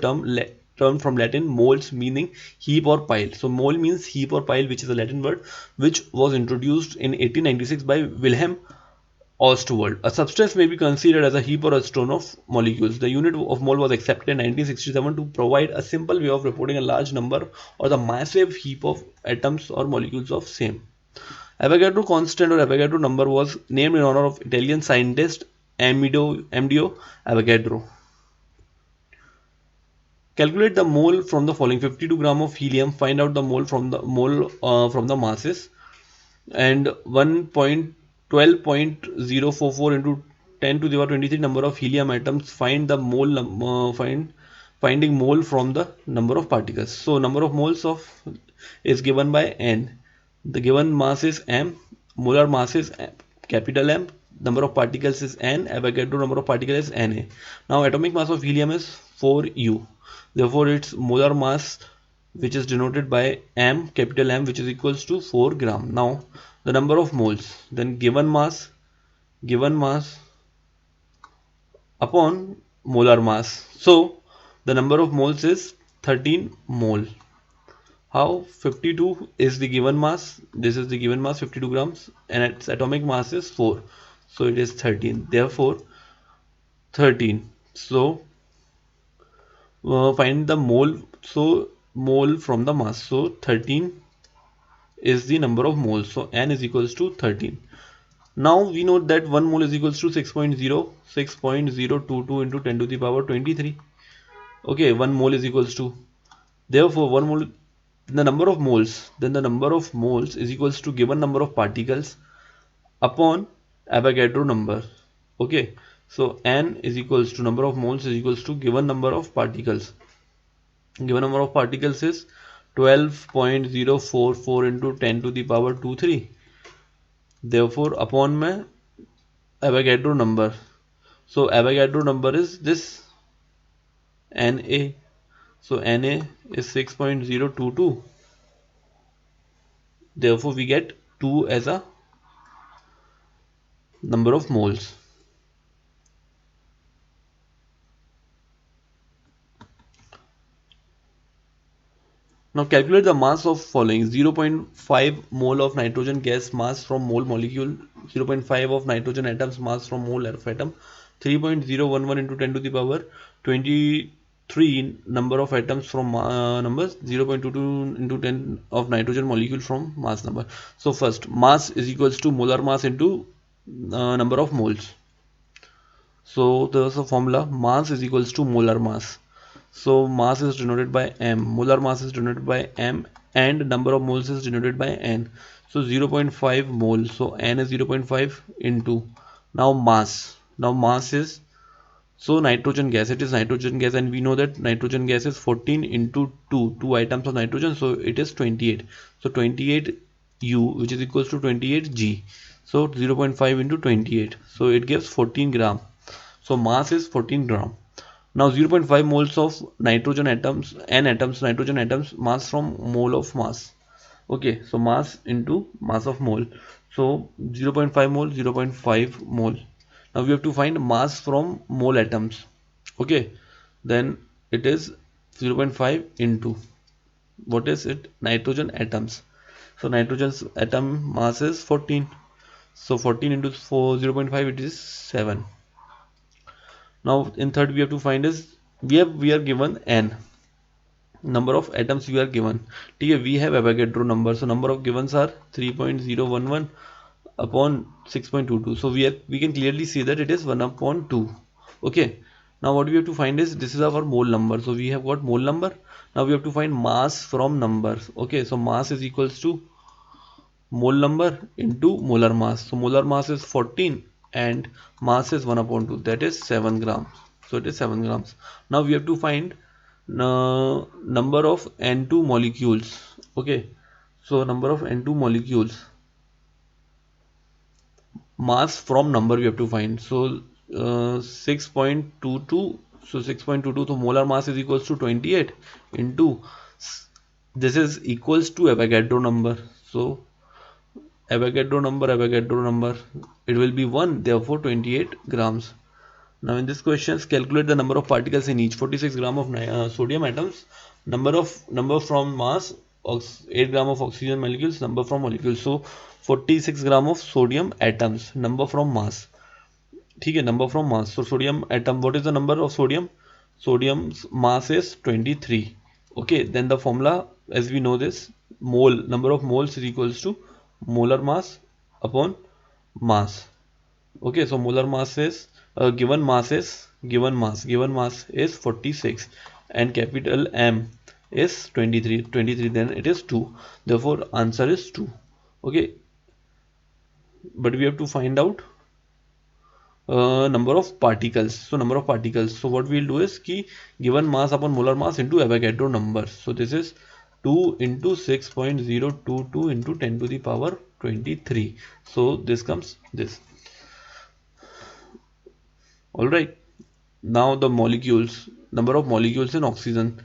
term from Latin moles, meaning heap or pile. So mole means heap or pile, which is a Latin word which was introduced in 1896 by Wilhelm Ostwald. A substance may be considered as a heap or a stone of molecules. The unit of mole was accepted in 1967 to provide a simple way of reporting a large number or the massive heap of atoms or molecules of same. Avogadro constant or Avogadro number was named in honor of Italian scientist Amedeo Avogadro. Calculate the mole from the following: 52 gram of helium. Find out the mole from the masses, and 12.044 into 10 to the power 23 number of helium atoms. Find the mole finding mole from the number of particles. So number of moles is given by N. The given mass is m, molar mass is capital M, number of particles is n, Avogadro number of particles is Na. Now atomic mass of helium is 4u. Therefore its molar mass, which is denoted by m, capital M, which is equals to 4 gram. Now the number of moles, then given mass upon molar mass. So the number of moles is 13 mole. How? 52 is the given mass. This is the given mass, 52 grams, and its atomic mass is 4. So it is 13. Therefore 13. So find the mole. So mole from the mass. So 13 is the number of moles. So n is equals to 13. Now we know that 1 mole is equals to 6.022 into 10 to the power 23. Okay, 1 mole is equals to, therefore 1 mole, the number of moles, then the number of moles is equals to given number of particles upon Avogadro number. Okay, so n is equals to number of moles is equals to given number of particles. Given number of particles is 12.044 into 10 to the power 23. Therefore upon my Avogadro number. So Avogadro number is this Na. So Na is 6.022. Therefore we get 2 as a number of moles. Now calculate the mass of following: 0.5 mole of nitrogen gas mass from mole molecule, 0.5 of nitrogen atoms mass from mole of atom, 3.011 into 10 to the power 23 number of atoms from numbers, 0.22 into 10 of nitrogen molecule from mass number. So first, mass is equals to molar mass into number of moles. So there's a formula: mass is equals to molar mass. So mass is denoted by m, molar mass is denoted by m, and number of moles is denoted by n. So 0.5 mole, so n is 0.5 into, now mass is, so nitrogen gas, it is nitrogen gas, and we know that nitrogen gas is 14 into 2 items of nitrogen, so it is 28. So 28 u, which is equals to 28 g. So 0.5 into 28, so it gives 14 gram. So mass is 14 gram. Now 0.5 moles of nitrogen atoms, n atoms, nitrogen atoms, mass from mole of mass. Okay, so mass into mass of mole. So 0.5 mole, 0.5 mole. Now we have to find mass from mole atoms. Okay, then it is 0.5 into, what is it? Nitrogen atoms. So nitrogen's atom mass is 14. So 14 into 0.5, it is 7. Now in third we have to find is, we are given n number of atoms we are given. Okay, we have Avogadro number, so number of givens are 3.011 upon 6.22. So we can clearly see that it is 1 upon 2. Okay, now what we have to find is, this is our mole number. So we have got mole number. Now we have to find mass from numbers. Okay, so mass is equals to mole number into molar mass. So molar mass is 14 and mass is 1 upon 2, that is 7 grams. So it is 7 grams. Now we have to find number of N2 molecules. Okay, so number of N2 molecules, mass from number we have to find. So 6.22, so 6.22, so molar mass is equals to 28 into, this is equals to Avogadro number. So Avogadro number, it will be 1, therefore 28 grams. Now in this questions, calculate the number of particles in each. 46 gram of sodium atoms, number from mass, 8 gram of oxygen molecules, number from molecules. So 46 gram of sodium atoms, number from mass. ठीक है, number from mass. So sodium atom, what is the number of sodium? Sodium's mass is 23. Okay, then the formula, as we know this, mole, number of moles is equals to molar mass upon mass. Okay, so molar mass is given mass is 46 and capital M is 23, then it is 2. Therefore answer is 2. Okay, but we have to find out number of particles. So number of particles, so what we'll do is, given mass upon molar mass into Avogadro number. So this is 2 into 6.022 into 10 to the power 23. So this comes this. Alright. Now the molecules, number of molecules in oxygen.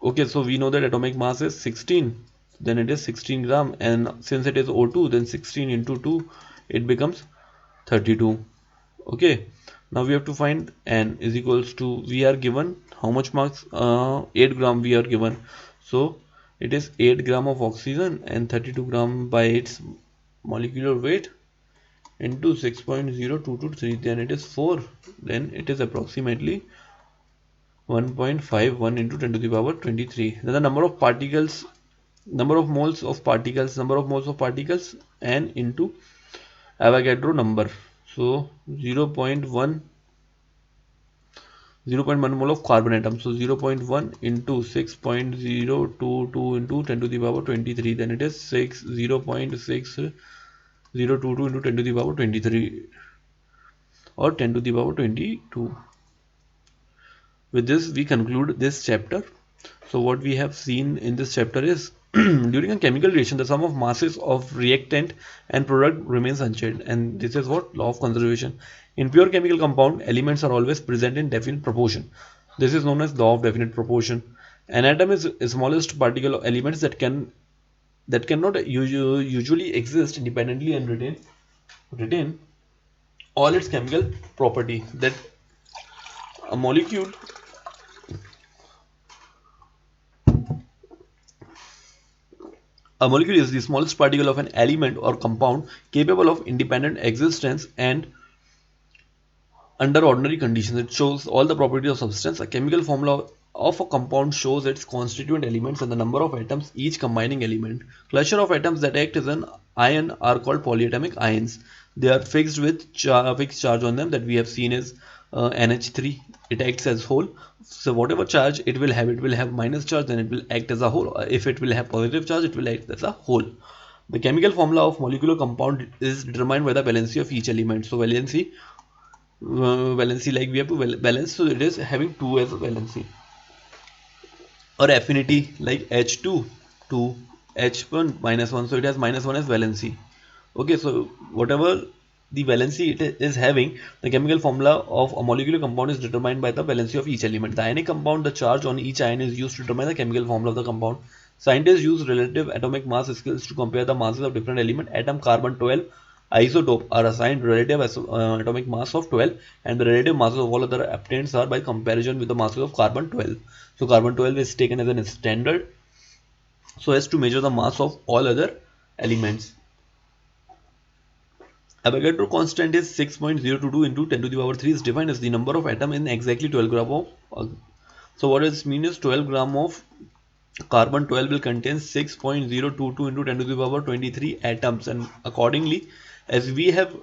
Okay, so we know that atomic mass is 16, then it is 16 gram, and since it is O2, then 16 into 2, it becomes 32. Okay, now we have to find N is equals to, we are given how much marks? 8 gram we are given. So it is 8 gram of oxygen and 32 gram by its molecular weight into 6.0223, then it is 4, then it is approximately 1.51 into 10 to the power 23. Then the number of particles, number of moles of particles, n into Avogadro number. So 0.1 mole of carbon atom. So 0.1 into 6.022 into 10 to the power 23. Then it is 0.6022 into 10 to the power 23 or 10 to the power 22. With this, we conclude this chapter. So what we have seen in this chapter is during a chemical reaction, the sum of masses of reactant and product remains unchanged, and this is what law of conservation. In pure chemical compound, elements are always present in definite proportion. This is known as law of definite proportion. An atom is the smallest particle of elements that cannot usually exist independently and retain all its chemical property. That a molecule A molecule is the smallest particle of an element or compound capable of independent existence and under ordinary conditions. It shows all the properties of substance. A chemical formula of a compound shows its constituent elements and the number of atoms each combining element. Cluster of atoms that act as an ion are called polyatomic ions. They are fixed with fixed charge on them, that we have seen is NH3. It acts as whole. So whatever charge it will have minus charge, then it will act as a whole. If it will have positive charge, it will act as a whole. The chemical formula of molecular compound is determined by the valency of each element. So valency like we have to balance, so it is having 2 as a valency, or affinity like H2 to H1 minus 1, so it has minus 1 as valency. Okay, so whatever the valency it is having, the chemical formula of a molecular compound is determined by the valency of each element. The ionic compound, the charge on each ion is used to determine the chemical formula of the compound. Scientists use relative atomic mass scales to compare the masses of different elements. Atom carbon-12 isotope are assigned relative atomic mass of 12, and the relative masses of all other obtained are by comparison with the masses of carbon-12. So carbon-12 is taken as a standard so as to measure the mass of all other elements. Avogadro constant is 6.022 into 10 to the power 3 is defined as the number of atom in exactly 12 gram of. So what this means is 12 gram of carbon 12 will contain 6.022 into 10 to the power 23 atoms, and accordingly, as we have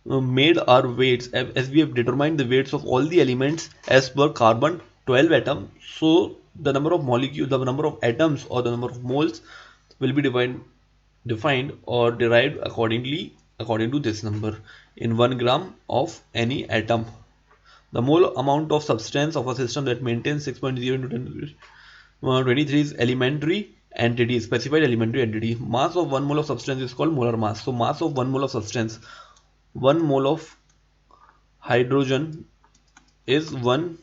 made our weights, as we have determined the weights of all the elements as per carbon 12 atom, so the number of molecules, the number of atoms or the number of moles will be defined or derived according to this number in 1 gram of any atom. The mole amount of substance of a system that maintains 6.0 into 10 to the 23 is elementary entity, specified elementary entity. Mass of 1 mole of substance is called molar mass. So mass of 1 mole of substance, 1 mole of hydrogen is 1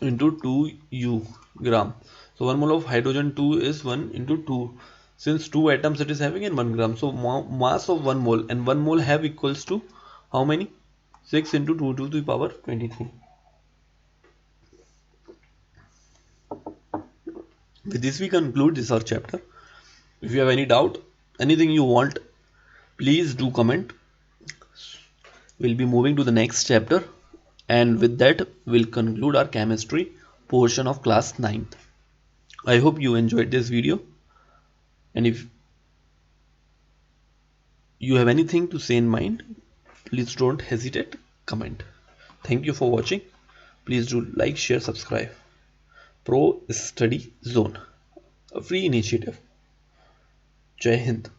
into 2 u gram. So 1 mole of hydrogen 2 is 1 into 2. Since 2 atoms it is having in 1 gram. So mass of 1 mole, and 1 mole have equals to how many? 6 into 2 to the power 23. With this we conclude this our chapter. If you have any doubt, anything you want, please do comment. We'll be moving to the next chapter, and with that we'll conclude our chemistry portion of class 9th. I hope you enjoyed this video, and if you have anything to say in mind, please don't hesitate, comment. Thank you for watching. Please do like, share, subscribe. Pro Study Zone, a free initiative. Jai Hind.